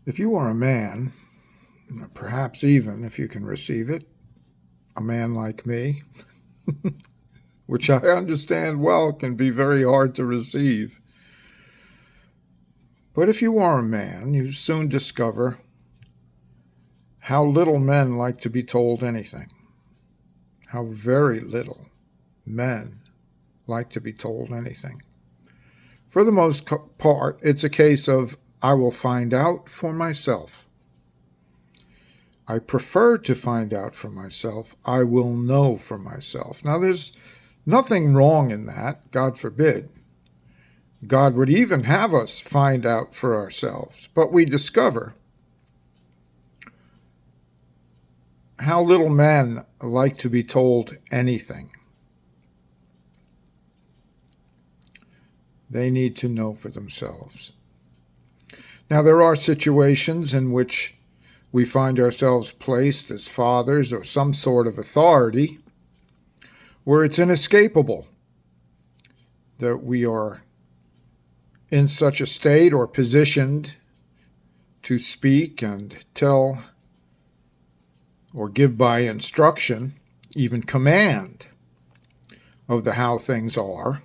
If you are a man, perhaps even if you can receive it, a man like me, which I understand well can be very hard to receive. But if you are a man, you soon discover how little men like to be told anything, how very little men like to be told anything. For the most part, it's a case of, I will find out for myself. I prefer to find out for myself. I will know for myself. Now, there's nothing wrong in that, God forbid. God would even have us find out for ourselves. But we discover how little men like to be told anything. They need to know for themselves. Now, there are situations in which we find ourselves placed as fathers or some sort of authority where it's inescapable that we are in such a state or positioned to speak and tell or give by instruction, even command of the how things are,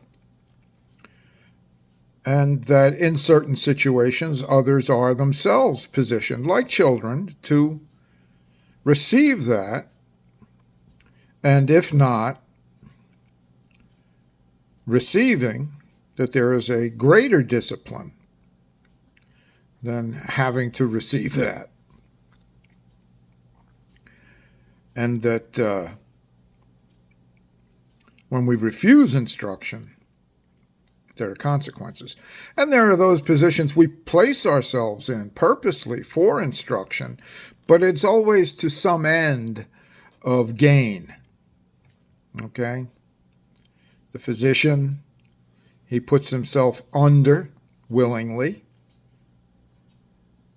and that in certain situations others are themselves positioned, like children, to receive that, and if not receiving, that there is a greater discipline than having to receive that. And that when we refuse instruction, there are consequences. And there are those positions we place ourselves in purposely for instruction, but it's always to some end of gain. Okay? The physician, he puts himself under willingly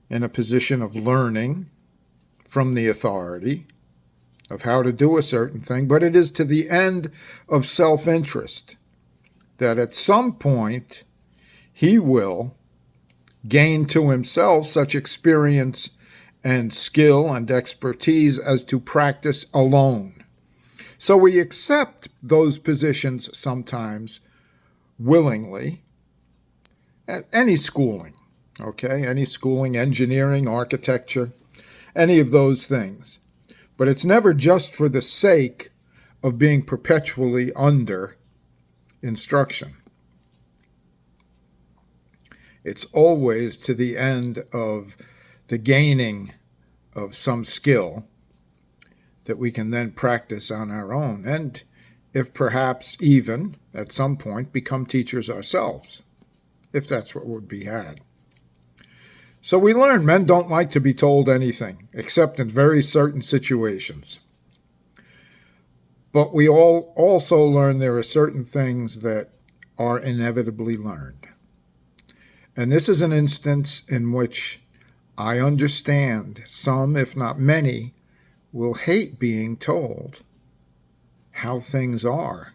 in a position of learning from the authority of how to do a certain thing, but it is to the end of self-interest that at some point he will gain to himself such experience and skill and expertise as to practice alone. So we accept those positions sometimes willingly at any schooling, okay? Any schooling, engineering, architecture, any of those things. But it's never just for the sake of being perpetually under instruction. It's always to the end of the gaining of some skill that we can then practice on our own, and if perhaps even at some point become teachers ourselves, if that's what would be had. So we learn men don't like to be told anything, except in very certain situations. But we all also learn there are certain things that are inevitably learned. And this is an instance in which I understand some, if not many, will hate being told how things are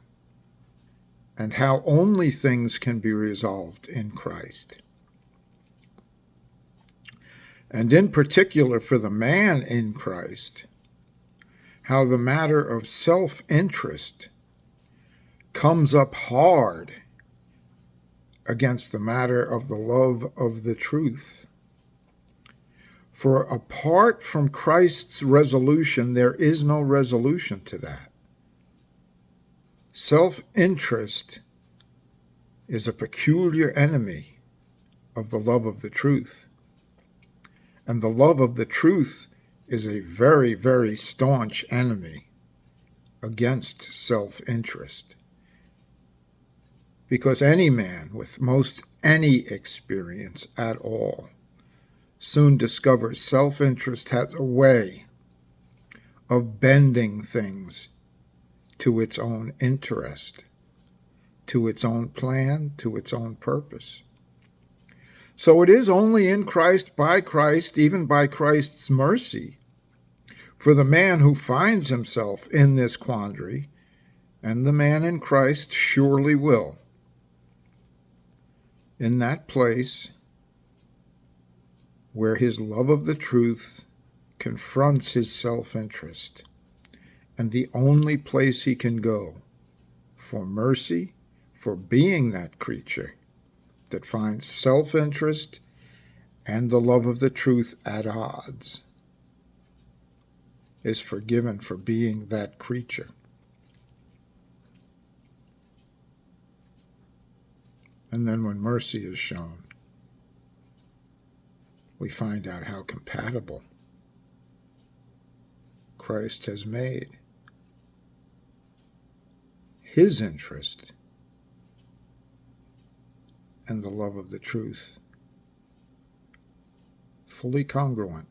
and how only things can be resolved in Christ. And in particular for the man in Christ, how the matter of self-interest comes up hard against the matter of the love of the truth. For apart from Christ's resolution, there is no resolution to that. Self-interest is a peculiar enemy of the love of the truth. And the love of the truth is a very, very staunch enemy against self-interest. Because any man with most any experience at all soon discovers self-interest has a way of bending things to its own interest, to its own plan, to its own purpose. So it is only in Christ, by Christ, even by Christ's mercy, for the man who finds himself in this quandary, and the man in Christ surely will, in that place, where his love of the truth confronts his self-interest, and the only place he can go for mercy, for being that creature that finds self-interest and the love of the truth at odds, is forgiven for being that creature. And then when mercy is shown, we find out how compatible Christ has made his interest and the love of the truth fully congruent